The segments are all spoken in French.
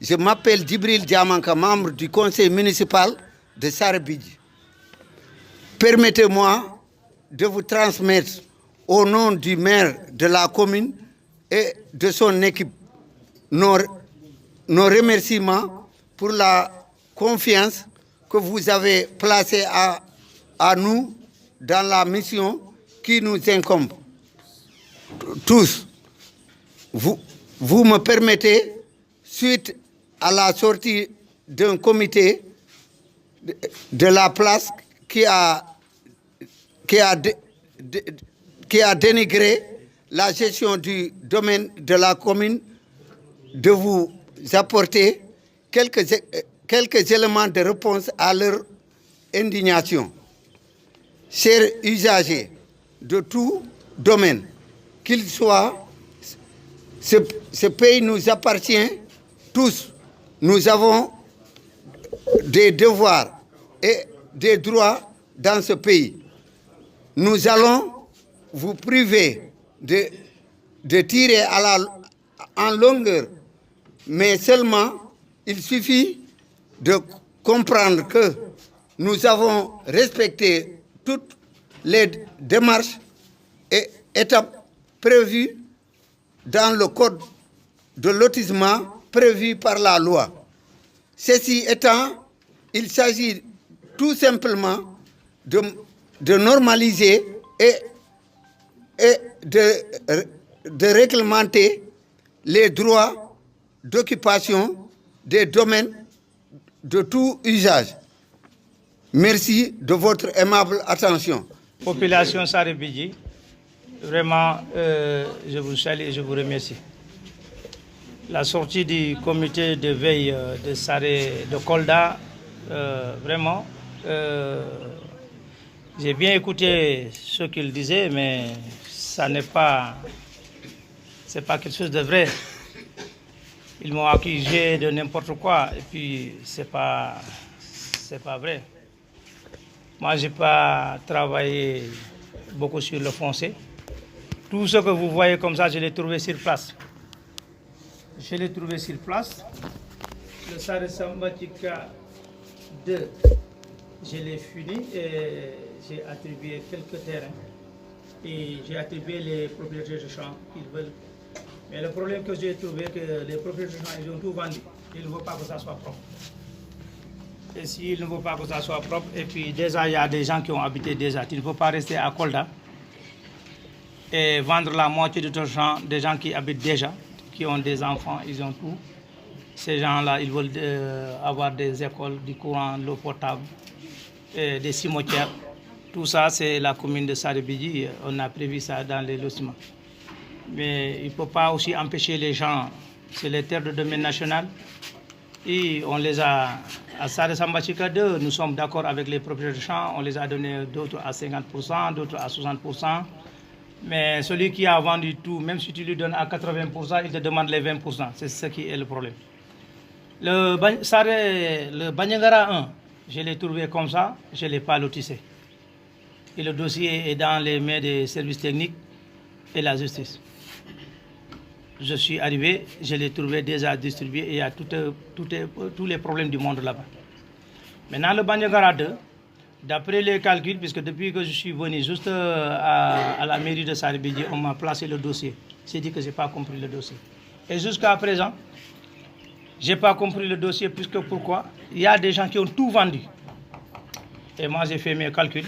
Je m'appelle Djibril Diamanka, membre du conseil municipal de Sarabidji. Permettez-moi de vous transmettre au nom du maire de la commune et de son équipe nos remerciements pour la confiance que vous avez placée à nous dans la mission qui nous incombe. Tous, vous me permettez, suite à la sortie d'un comité de la place qui a dénigré la gestion du domaine de la commune, de vous apporter quelques éléments de réponse à leur indignation. Chers usagers de tout domaine, qu'il soit, ce pays nous appartient tous. Nous avons des devoirs et des droits dans ce pays. Nous allons vous priver de tirer en longueur, mais seulement il suffit de comprendre que nous avons respecté toutes les démarches et étapes prévues dans le code de lotissement prévu par la loi. Ceci étant, il s'agit tout simplement de normaliser et de réglementer les droits d'occupation des domaines de tout usage. Merci de votre aimable attention. Population Sarabidji, vraiment, je vous salue et je vous remercie. La sortie du comité de veille de Kolda, vraiment, j'ai bien écouté ce qu'il disait, mais ça n'est pas quelque chose de vrai. Ils m'ont accusé de n'importe quoi et puis c'est pas vrai. Moi, j'ai pas travaillé beaucoup sur le foncier. Tout ce que vous voyez comme ça, je l'ai trouvé sur place. Je l'ai trouvé sur place. Le Sare Sambatika 2, je l'ai fini et j'ai attribué quelques terrains. Et j'ai attribué les propriétaires de champs qu'ils veulent. Mais le problème que j'ai trouvé, que les propriétaires de champs, ils ont tout vendu. Ils ne veulent pas que ça soit propre. Et s'ils ne veulent pas que ça soit propre, et puis déjà, il y a des gens qui ont habité déjà. Tu ne peux pas rester à Kolda et vendre la moitié de ton champ des gens qui habitent déjà, qui ont des enfants, ils ont tout. Ces gens-là, ils veulent avoir des écoles, du courant, l'eau potable, des cimetières. Tout ça, c'est la commune de Sarabidji. On a prévu ça dans les lotissements. Mais il ne faut pas aussi empêcher les gens. C'est les terres de domaine national. Et on les a, à Sare Sambachika 2, nous sommes d'accord avec les propriétaires de champs. On les a donné d'autres à 50%, d'autres à 60%. Mais celui qui a vendu tout, même si tu lui donnes à 80%, il te demande les 20%. C'est ce qui est le problème. Le Banyangara 1, je l'ai trouvé comme ça, je ne l'ai pas lotissé. Et le dossier est dans les mains des services techniques et la justice. Je suis arrivé, je l'ai trouvé déjà distribué et il y a tous les problèmes du monde là-bas. Maintenant, le Banyangara 2, d'après les calculs, puisque depuis que je suis venu juste à la mairie de Sarabidji, on m'a placé le dossier. J'ai dit que je n'ai pas compris le dossier. Et jusqu'à présent, je n'ai pas compris le dossier, puisque pourquoi? Il y a des gens qui ont tout vendu. Et moi, j'ai fait mes calculs.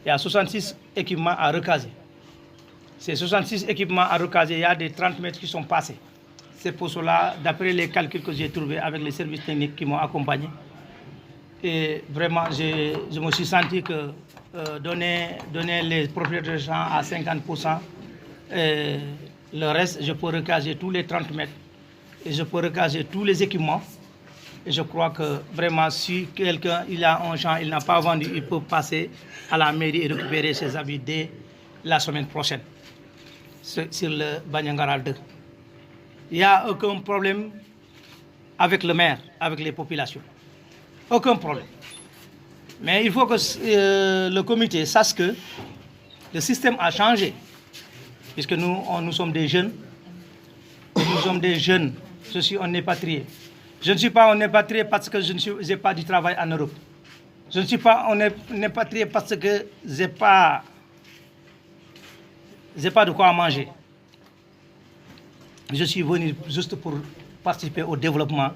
Il y a 66 équipements à recaser. Ces 66 équipements à recaser, il y a des 30 mètres qui sont passés. C'est pour cela, d'après les calculs que j'ai trouvés avec les services techniques qui m'ont accompagné, et vraiment, je me suis senti que donner les propriétaires de champs à 50%, le reste, je peux recaser tous les 30 mètres et je peux recaser tous les équipements. Et je crois que vraiment, si quelqu'un a un champ, il n'a pas vendu, il peut passer à la mairie et récupérer ses habits dès la semaine prochaine sur le Banyangara 2. Il n'y a aucun problème avec le maire, avec les populations. Aucun problème. Mais il faut que le comité sache que le système a changé. Puisque nous sommes des jeunes. Nous sommes des jeunes. Je suis un expatrié. Je ne suis pas un expatrié parce que je n'ai pas du travail en Europe. Je ne suis pas un expatrié parce que je n'ai pas de quoi manger. Je suis venu juste pour participer au développement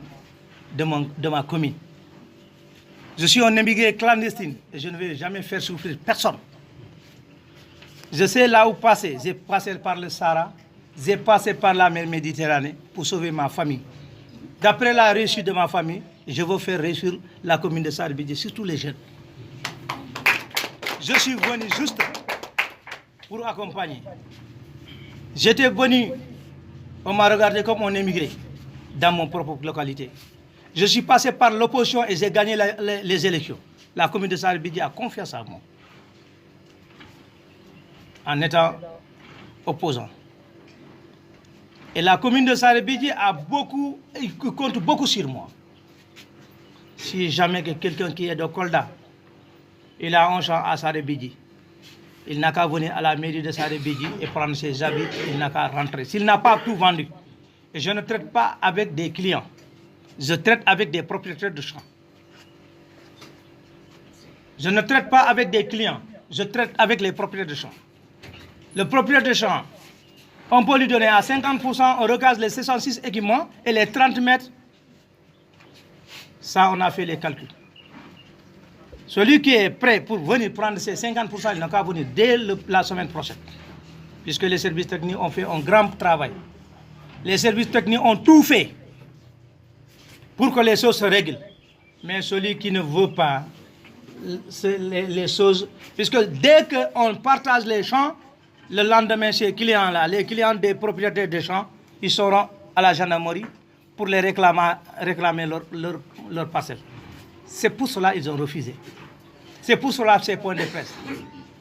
de ma commune. Je suis un immigré clandestine et je ne vais jamais faire souffrir personne. Je sais là où passer. J'ai passé par le Sahara, j'ai passé par la mer Méditerranée pour sauver ma famille. D'après la réussite de ma famille, je veux faire réussir la commune de Saré-Bidji, surtout les jeunes. Je suis venu juste pour accompagner. J'étais venu, on m'a regardé comme un émigré dans mon propre localité. Je suis passé par l'opposition et j'ai gagné les élections. La commune de Saré-Bidji a confiance en moi en étant opposant. Et la commune de Saré-Bidji compte beaucoup sur moi. Si jamais quelqu'un qui est de Kolda, il a un champ à Saré-Bidji, il n'a qu'à venir à la mairie de Saré-Bidji et prendre ses habits, il n'a qu'à rentrer. S'il n'a pas tout vendu, et je ne traite pas avec des clients, je traite avec des propriétaires de champs. Je ne traite pas avec des clients, je traite avec les propriétaires de champs. Le propriétaire de champ, on peut lui donner à 50%, on recase les 66 équipements et les 30 mètres. Ça, on a fait les calculs. Celui qui est prêt pour venir prendre ces 50%, il n'a qu'à venir dès la semaine prochaine. Puisque les services techniques ont fait un grand travail. Les services techniques ont tout fait pour que les choses se règlent. Mais celui qui ne veut pas les choses, puisque dès qu'on partage les champs, le lendemain, ces clients-là, les clients des propriétaires des champs, ils seront à la gendarmerie pour les réclamer leur parcelle. C'est pour cela qu'ils ont refusé. C'est pour cela ces points de presse.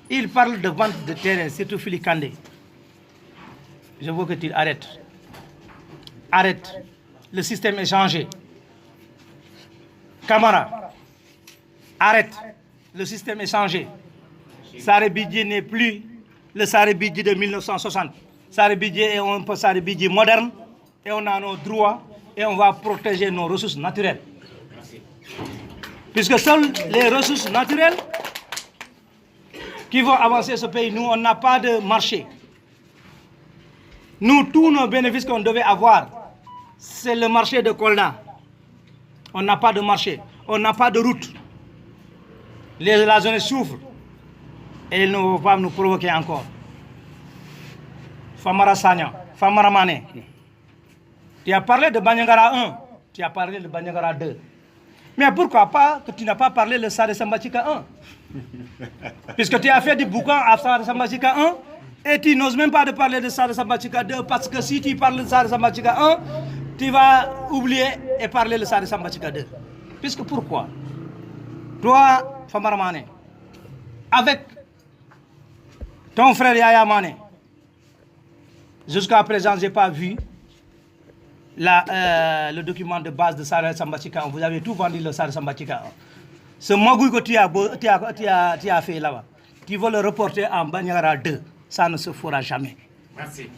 Ils parlent de vente de terrain, surtout Philippe Kandé. Je veux que tu arrêtes. Arrête. Le système est changé. Camara, arrête. Le système est changé. Saré-Bidji n'est plus le Saré-Bidji de 1960. Saré-Bidji est un peu Saré-Bidji moderne et on a nos droits et on va protéger nos ressources naturelles. Puisque seules les ressources naturelles qui vont avancer ce pays, nous, on n'a pas de marché. Nous, tous nos bénéfices qu'on devait avoir, c'est le marché de Kolda. On n'a pas de marché, on n'a pas de route. La zone souffre et ils ne vont pas nous provoquer encore. Famara Sagna, Famara Mané, tu as parlé de Banyangara 1, tu as parlé de Banyangara 2. Mais pourquoi pas que tu n'as pas parlé de Saré Sambachika 1? Puisque tu as fait du boucan à Saré Sambachika 1 et tu n'oses même pas de parler de Saré Sambachika 2 parce que si tu parles de Saré Sambachika 1, tu vas oublier et parler de Saré Sambachika 2. Puisque pourquoi? Toi, Famara Mané, avec ton frère Yaya Mané, jusqu'à présent, je n'ai pas vu le document de base de Saré Sambachika 1. Vous avez tout vendu le Saré Sambachika 1. Ce magouille que tu as fait là-bas, tu veux le reporter en Banyangara 2. Ça ne se fera jamais. Merci.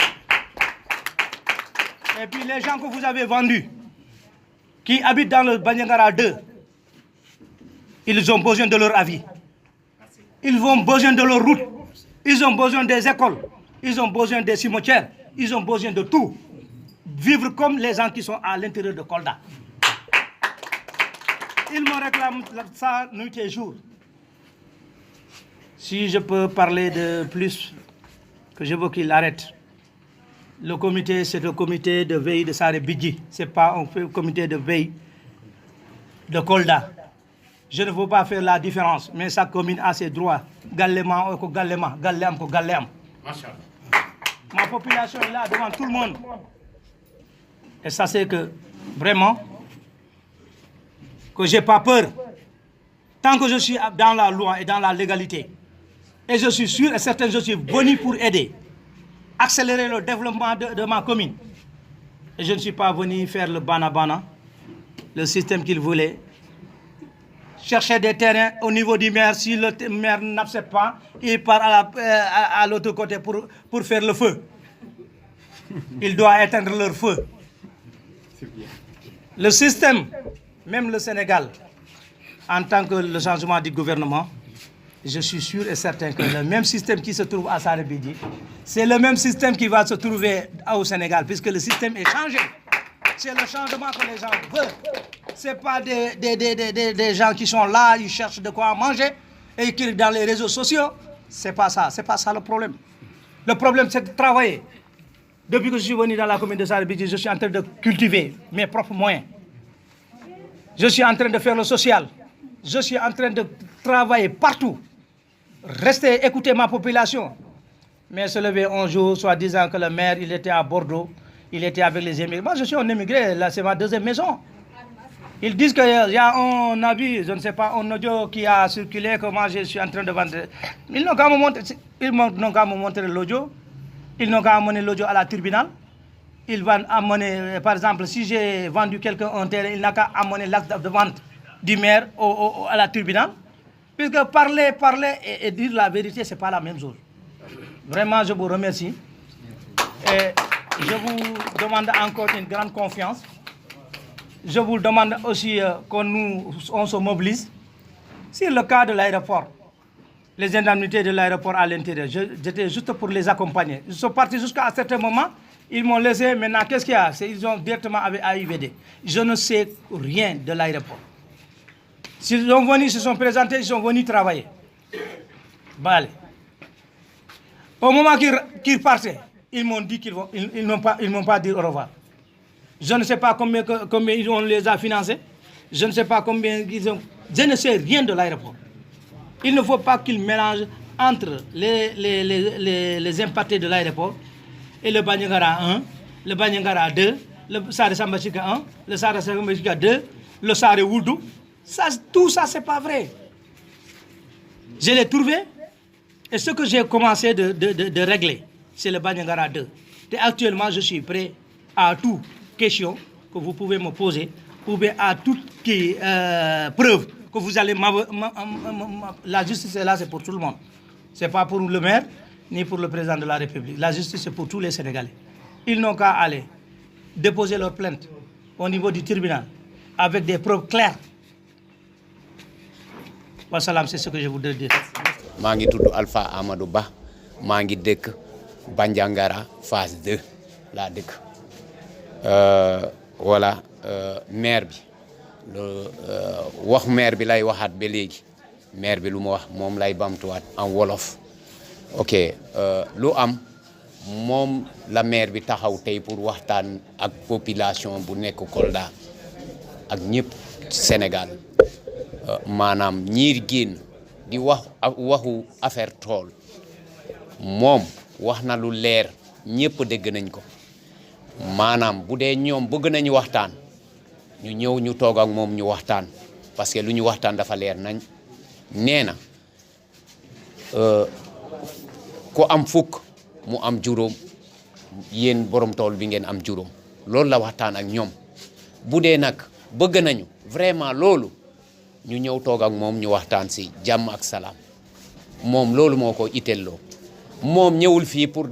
Et puis les gens que vous avez vendus, qui habitent dans le Banyangara 2, ils ont besoin de leur avis. Ils ont besoin de leur route. Ils ont besoin des écoles. Ils ont besoin des cimetières. Ils ont besoin de tout. Vivre comme les gens qui sont à l'intérieur de Kolda. Ils me réclament ça nuit et jour. Si je peux parler de plus, que je veux qu'il arrête. Le comité, c'est le comité de veille de Saré-Bidji. Ce n'est pas un comité de veille de Kolda. Je ne veux pas faire la différence, mais sa commune a ses droits. Galema, Galema, Galem, Galem. Ma population est là devant tout le monde. Et ça, c'est que vraiment, que je n'ai pas peur. Tant que je suis dans la loi et dans la légalité, et je suis sûr et certain que je suis venu pour aider, accélérer le développement de ma commune. Et je ne suis pas venu faire le bana-bana, le système qu'il voulait. Chercher des terrains au niveau du maire. Si le maire n'accepte pas, il part à l'autre côté pour faire le feu. Il doit éteindre leur feu. Le système, même le Sénégal, en tant que le changement du gouvernement, je suis sûr et certain que le même système qui se trouve à Sarabidi, c'est le même système qui va se trouver au Sénégal, puisque le système est changé. C'est le changement que les gens veulent. Ce n'est pas des gens qui sont là, ils cherchent de quoi manger et qui dans les réseaux sociaux. C'est pas ça le problème. Le problème, c'est de travailler. Depuis que je suis venu dans la commune de Sarabidi, je suis en train de cultiver mes propres moyens. Je suis en train de faire le social. Je suis en train de travailler partout. Rester, écouter ma population. Mais se lever un jour, soit disant que le maire, il était à Bordeaux, il était avec les émigrés. Moi, je suis un émigré, là, c'est ma deuxième maison. Ils disent qu'il y a un avis, je ne sais pas, un audio qui a circulé, que moi, je suis en train de vendre. Ils n'ont qu'à me montrer l'audio. Ils n'ont qu'à amener l'audio à la tribunal. Ils vont amener, par exemple, si j'ai vendu quelqu'un un terrain, il n'a qu'à amener l'acte de vente du maire à la tribunal. Puisque parler et dire la vérité, ce n'est pas la même chose. Vraiment, je vous remercie. Et je vous demande encore une grande confiance. Je vous demande aussi qu'on se mobilise. Sur le cas de l'aéroport, les indemnités de l'aéroport à l'intérieur, j'étais juste pour les accompagner. Ils sont partis jusqu'à un certain moment. Ils m'ont laissé, maintenant, qu'est-ce qu'il y a? Ils ont directement avec AIVD. Je ne sais rien de l'aéroport. S'ils sont venus, ils se sont présentés, ils sont venus travailler. Bon, allez. Au moment qu'ils partaient, ils m'ont dit ils m'ont pas dit au revoir. Je ne sais pas combien on les a financés. Je ne sais pas combien ils ont... Je ne sais rien de l'aéroport. Il ne faut pas qu'ils mélangent entre les impactés de l'aéroport et le Banyangara 1, le Banyangara 2, le Sare Sambachika 1, le Sare Sambachika 2, le Sare Woudou. Tout ça, ce n'est pas vrai. Je l'ai trouvé et ce que j'ai commencé de régler, c'est le Banyangara 2. Et actuellement, je suis prêt à toute question que vous pouvez me poser, ou bien à toute preuve que vous allez... La justice est là, c'est pour tout le monde. Ce n'est pas pour le maire, ni pour le président de la République. La justice, c'est pour tous les Sénégalais. Ils n'ont qu'à aller déposer leur plainte au niveau du tribunal avec des preuves claires. Wassalam, c'est ce que je voudrais dire. maa ngi tudd Alpha Amadou Ba maa ngi dëkk Bandiangara phase 2 laa dëkk voilà maire bi wax maire bi lay waxaat ba léegi maire bi lu ma wax moom lay bamtuwaat en wolof ok lu am moom la maire bi taxaw tey pour waxtaan ak population bu nekk Kolda ak ñëpp Sénégal maanaam ñiir génn di waxu affaire tool moom wax na lu leer ñëpp dégg nañ ko maanaam bu dee ñoom bëgg nañu waxtaan ñu ñëw ñu toog ak moom ñu waxtaan parce que lu ñu waxtaan dafa leer nañ nee na ku am fukk mu am juróom yéen borom tool bi ngeen am juróom loolu la waxtaan ak ñoom bu dee nag bëgg nañu vraiment loolu ñu ñëw toog ak moom ñu waxtaan si jàmm ak salaam moom loolu moo ko itelloo moom ñëwul fii pour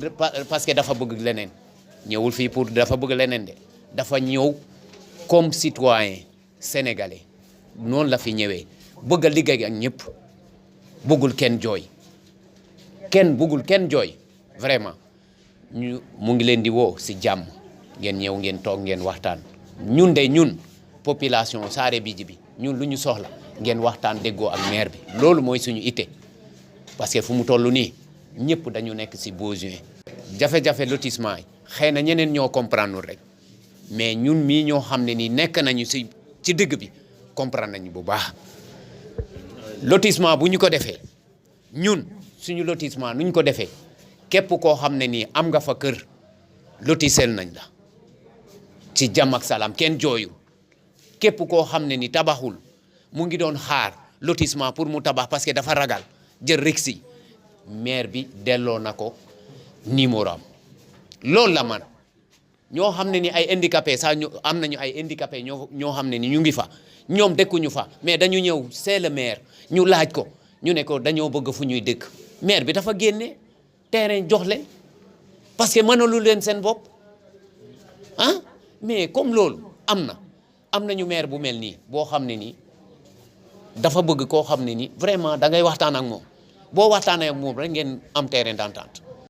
parce que dafa bëgg leneen ñëwul fii pour dafa bëgg leneen de dafa ñëw comme citoyen sénégalais noonu la fi ñëwee bëgg a liggéey ak ñëpp bëggul kenn jooy bëggul kenn jooy vraiment mu ngi leen di woo si jàmm ngeen ñëw ngeen toog ngeen waxtaan ñun population Sarabidi bi ñun lu ñu soxla ngeen waxtaan déggoo ak maire bi loolu mooy suñu ité parce que fu mu toll nii ñëpp dañu nekk si besoin jafe-jafe lotissement yi xëy na ñeneen ñoo comprendre rek mais ñun mii ñoo xam ne nii nekk nañu ci digg bi comprendre nañu bu baax lotissement bu ñu ko defee ñun suñu lotissement nuñ ko defee képp koo xam ne nii am nga fa kër lotissel nañ la ci jàmm ak salaam kenn jooyu képp koo xam ne ni tabaxul mu ngi doon xaar lotissement pour mu tabax parce que dafa ragal jël riksi maire bi delloo na ko numéro am loolu la man ñoo xam ne ni ay handicapé sax am nañu ay handicapé ñoo xam ne ni ñu ngi fa ñoom dëkkuñu fa mais dañu ñëw c'est le maire ñu laaj ko ñu ne ko dañoo bëgg fu ñuy dëkk maire bi dafa génne terrain jox leen parce que mënalu leen seen bopp ah mais comme loolu am na am nañu maire bu mel nii boo xam ne nii dafa bëgg koo xam ne nii vraiment da ngay waxtaan ak moom boo waxtaanee ak moom rek ngeen am terrain d'entente